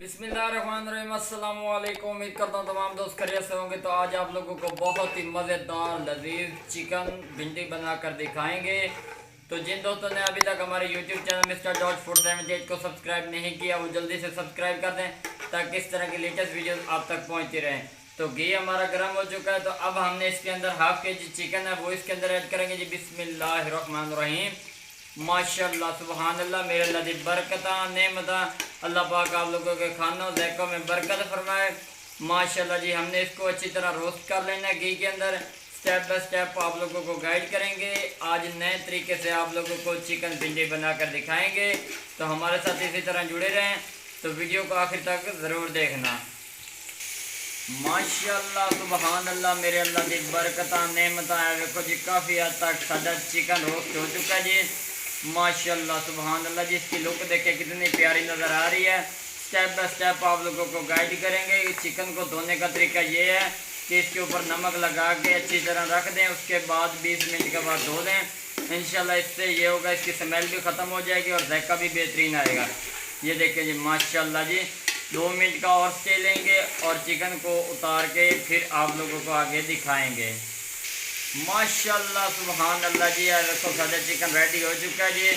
बिस्मिल्लाहिर्रहमानिर्रहीम। अस्सलाम वालेकुम। उम्मीद करता हूँ तमाम दोस्त खैरियत से होंगे। तो आज आप लोगों को बहुत ही मज़ेदार लजीज चिकन भिंडी बना कर दिखाएंगे। तो जिन दोस्तों ने अभी तक हमारे YouTube channel mister George food 78 को सब्सक्राइब नहीं किया वो जल्दी से सब्सक्राइब कर दें ताकि इस तरह की लेटेस्ट वीडियो आप तक पहुँचती रहें। तो घी हमारा गर्म हो चुका है। तो अब हमने इसके अंदर हाफ के जी चिकन है वो इसके अंदर ऐड करेंगे जी। बिस्मिल्लाहिर्रहमानिर्रहीम। माशाल्लाह सुबहान अल्लाह मेरे अल्लाह दी बरकत नेमता अल्लाह पाक आप लोगों के खानों ज़ैक़ों में बरकत फरमाए। माशाल्लाह जी हमने इसको अच्छी तरह रोस्ट कर लेना है घी के अंदर। स्टेप बाय स्टेप आप लोगों को गाइड करेंगे। आज नए तरीके से आप लोगों को चिकन भिंडी बनाकर दिखाएंगे। तो हमारे साथ इसी तरह जुड़े रहें। तो वीडियो को आखिर तक ज़रूर देखना। माशाल्लाह सुबहान अल्लाह मेरे अल्लाह दी बरकत नेमता है। देखो जी काफ़ी हद तक सादा चिकन रोस्ट हो चुका है जी। माशाल्लाह सुबहान अल्लाह जी इसकी लुक देखे कितनी प्यारी नज़र आ रही है। स्टेप बाय स्टेप आप लोगों को गाइड करेंगे। चिकन को धोने का तरीका ये है कि इसके ऊपर नमक लगा के अच्छी तरह रख दें। उसके बाद 20 मिनट के बाद धो दें। इंशाल्लाह इससे ये होगा इसकी स्मेल भी ख़त्म हो जाएगी और जायका भी बेहतरीन आएगा। ये देखें जी माशाल्लाह जी 2 मिनट का और स्टे लेंगे और चिकन को उतार के फिर आप लोगों को आगे दिखाएंगे। माशाल्लाह सुबहान अल्लाह जी देखो सादा चिकन रेडी हो चुका है जी।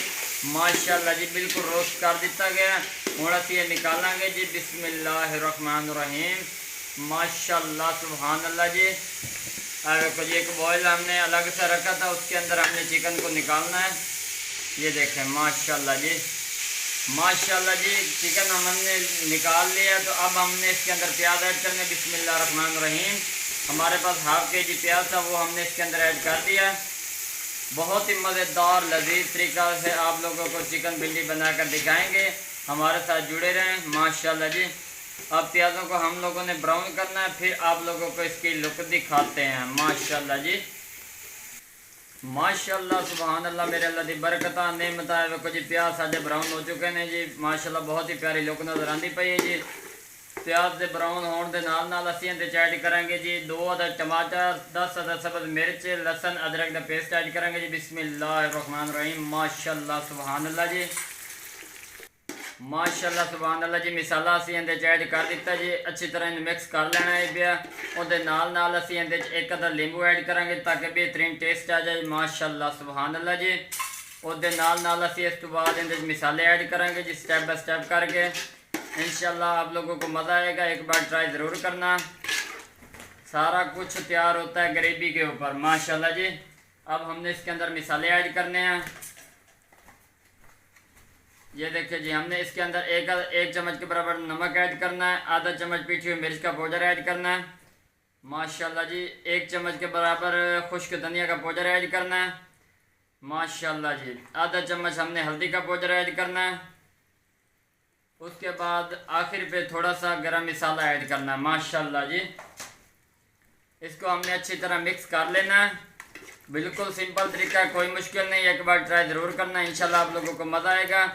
माशाल्लाह जी बिल्कुल रोस्ट कर दिता गया। हूँ अस ये निकालेंगे जी। बिस्मिल्लाहिर्रहमानिर्रहीम। माशाल्लाह सुबहान अल्लाह जी देखो जी एक बॉयल हमने अलग से रखा था उसके अंदर हमने चिकन को निकालना है। ये देखें माशाल्लाह जी माशाल्लाह जी चिकन हमने निकाल लिया। तो अब हमने इसके अंदर प्याज ऐड करने। बिस्मिल्लाहिर्रहमानिर्रहीम। हमारे पास हाफ के जी प्याज था वो हमने इसके अंदर ऐड कर दिया। बहुत ही मज़ेदार लजीज तरीका से आप लोगों को चिकन भिंडी बनाकर दिखाएंगे। हमारे साथ जुड़े रहें। माशाल्लाह जी अब प्याज़ों को हम लोगों ने ब्राउन करना है फिर आप लोगों को इसकी लुक दिखाते हैं। माशाल्लाह जी माशाल्लाह सुबहान अल्लाह मेरे अल्लाह दी बरकत नेमता है। देखो जी प्याज साढ़े ब्राउन हो चुके हैं जी। माशाल्लाह बहुत ही प्यारी लुक नज़र आती पई है जी। प्याज के ब्राउन होने के नाल असीं ऐड करेंगे जी 2 अदद टमाटर, 10 अदद सब्ज़ मिर्च, लसन अदरक का पेस्ट ऐड करेंगे जी। बिस्मिल्लाहिर्रहमानिर्रहीम। माशाल्लाह सुबहान अल्लाह जी माशाल्लाह सुबहान अल्लाह जी मसाला असीं ऐड कर दिता जी। अच्छी तरह इन मिक्स कर लेना है पिया। उहदे नाल असीं एक अदद नींबू ऐड करेंगे ताकि बेहतरीन टेस्ट आ जाए। माशाल्लाह सुबहान अल्लाह जी उहदे नाल असीं इस तो बाद मसाले ऐड करेंगे जी स्टेप बाय स्टेप करके। इंशाल्लाह आप लोगों को मज़ा आएगा। एक बार ट्राई ज़रूर करना। सारा कुछ तैयार होता है ग्रेवी के ऊपर। माशाल्लाह जी अब हमने इसके अंदर मसाले ऐड करने हैं। ये देखिए जी हमने इसके अंदर एक चम्मच के बराबर नमक ऐड करना है। आधा चम्मच पीठी हुई मिर्च का पाउडर ऐड करना है। माशाल्लाह जी 1 चम्मच के बराबर खुश्क धनिया का पाउडर ऐड करना है। माशाल्लाह जी आधा चम्मच हमने हल्दी का पाउडर ऐड करना है। उसके बाद आखिर पे थोड़ा सा गरम मसाला ऐड करना है। माशाल्लाह जी इसको हमने अच्छी तरह मिक्स कर लेना है। बिल्कुल सिंपल तरीका है, कोई मुश्किल नहीं। एक बार ट्राई ज़रूर करना इंशाल्लाह आप लोगों को मज़ा आएगा।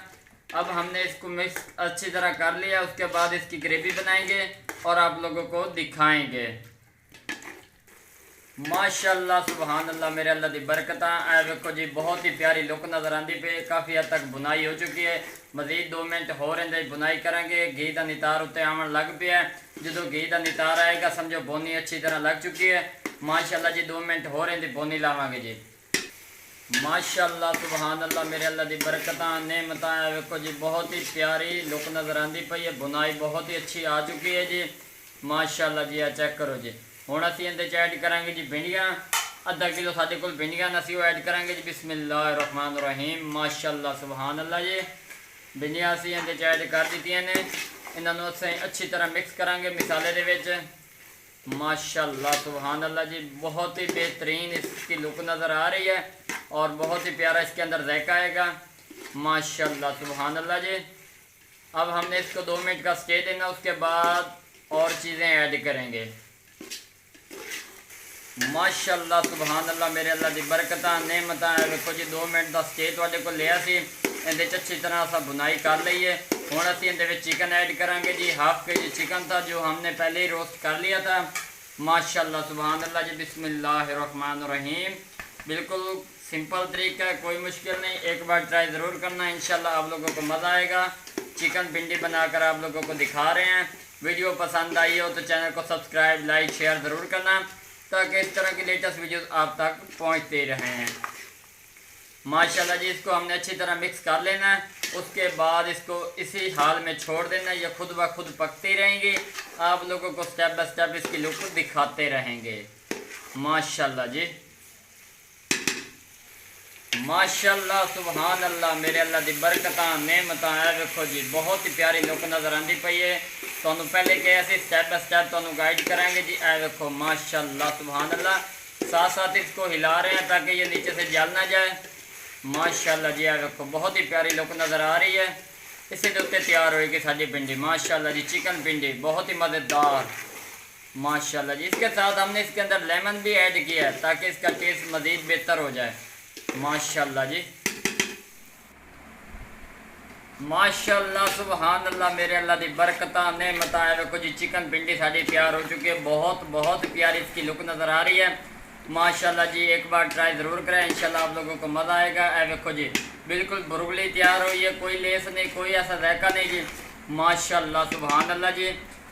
अब हमने इसको मिक्स अच्छी तरह कर लिया। उसके बाद इसकी ग्रेवी बनाएंगे और आप लोगों को दिखाएंगे। माशाल्लाह सुबहान अल्लाह मेरे अल्लाह दी बरकत देखो जी बहुत ही प्यारी लुक नज़र आती पे। काफ़ी हद तक बुनाई हो चुकी है। मज़ीद 2 मिनट हो रहे बुनाई करेंगे। घी का नितार उत्ते आवन लग पिया। जो घी का नितार आएगा समझो बोनी अच्छी तरह लग चुकी है। माशाल्लाह जी 2 मिनट हो रहे बोनी लावांगे जी। माशाल्लाह सुबहान अल्लाह मेरे अल्लाह दी बरकत नेमता देखो जी बहुत ही प्यारी लुक नज़र आती पई है। बुनाई बहुत ही अच्छी आ चुकी है जी। माशाल्लाह जी चेक करो जी। हुण असीं ऐड करांगे जी भिंडियाँ। आधा किलो साडे कोल भिंडियां असीं वो ऐड करांगे जी। बिस्मिल्लाहिर्रहमानिर्रहीम। माशाल्लाह सुबहान अल्लाह जी भिंडियां असीं ऐड कर दित्तियां ने। इन्होंने असीं अच्छी तरह मिक्स करांगे मसाले दे विच। माशाल्लाह सुबहान अल्लाह जी बहुत ही बेहतरीन इसकी लुक नज़र आ रही है और बहुत ही प्यारा इसके अंदर जायका आएगा। माशाल्लाह सुबहान अल्लाह जी अब हमने इसको 2 मिनट का स्टे देना। उसके बाद और चीज़ें ऐड करेंगे। माशाल्लाह सुबहान अल्लाह मेरे अल्लाह दी बरकत नेमत देखो जी 2 मिनट का स्टे तुहाडे कोल लिया सी। इहदे अच्छी तरह अस बुनाई कर लईए। हुण असीं इहदे चिकन ऐड करांगे जी। हाफ के जी चिकन था जो हमने पहले ही रोस्ट कर लिया था। माशाल्लाह सुबहान अल्लाह जी बिस्मिल्लाहिर्रहमानिर्रहीम। बिल्कुल सिंपल तरीका है, कोई मुश्किल नहीं। एक बार ट्राई ज़रूर करना इंशाल्लाह आप लोगों को मज़ा आएगा। चिकन भिंडी बनाकर आप लोगों को दिखा रहे हैं। वीडियो पसंद आई हो तो चैनल को सब्सक्राइब, लाइक, शेयर ज़रूर करना ताकि इस तरह की लेटेस्ट वीडियोस आप तक पहुंचते रहें। माशाल्लाह जी, इसको हमने अच्छी तरह मिक्स कर लेना है। उसके बाद इसको इसी हाल में छोड़ देना है, ये खुद ब खुद पकती रहेंगी। आप लोगों को स्टेप बाय स्टेप इसकी लुक दिखाते रहेंगे। माशाल्लाह जी, माशाल्लाह, सुभान अल्लाह, मेरे अल्लाह दी बरकतां नेमतां है। देखो जी, बहुत ही प्यारी लुक नज़र आती पई है। तुहानू पहले कि ऐसे स्टेप बाय स्टेप तुहानू गाइड कराएंगे जी। ए देखो माशाल्लाह, सुभान अल्लाह, साथ साथ इसको हिला रहे हैं ताकि ये नीचे से जल ना जाए। माशाल्लाह जी, ए देखो बहुत ही प्यारी लुक नज़र आ रही है। इसी के उत्ते तैयार होएगी साडी भिंडी। माशाल्लाह जी, चिकन भिंडी बहुत ही मज़ेदार। माशाल्लाह जी, इसके साथ हमने इसके अंदर लेमन भी ऐड किया है ताकि इसका टेस्ट मज़ीद बेहतर हो जाए। माशाल्लाह जी, माशाल्लाह, सुभान अल्लाह, मेरे अल्लाह दी बरकतां नेमतां है। देखो जी, चिकन भिंडी साडी तैयार हो चुकी है। बहुत बहुत प्यारी इसकी लुक नज़र आ रही है। माशाल्लाह जी, एक बार ट्राई ज़रूर करें, इंशाल्लाह आप लोगों को मज़ा आएगा। ए देखो जी, बिल्कुल बुरुगली तैयार हुई है, कोई लेस नहीं, कोई ऐसा जायका नहीं जी। माशाल्लाह, सुभान अल्लाह जी,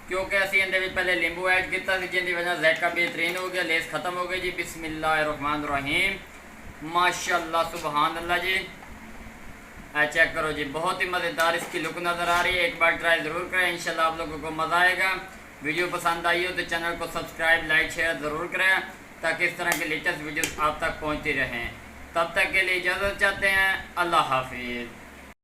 क्योंकि असीं इहदे विच पहले नींबू ऐड किया जिसकी वजह जायका बेहतरीन हो गया, लेस खत्म हो गई जी। बिस्मिल्लाहिर्रहमानिर्रहीम। माशाल्लाह, सुभान अल्लाह जी, चेक करो जी, बहुत ही मज़ेदार इसकी लुक नज़र आ रही है। एक बार ट्राई ज़रूर करें, इंशाल्लाह आप लोगों को मज़ा आएगा। वीडियो पसंद आई हो तो चैनल को सब्सक्राइब, लाइक, शेयर ज़रूर करें ताकि इस तरह के लेटेस्ट वीडियोस आप तक पहुंचती रहें। तब तक के लिए इजाज़त चाहते हैं। अल्लाह हाफिज़।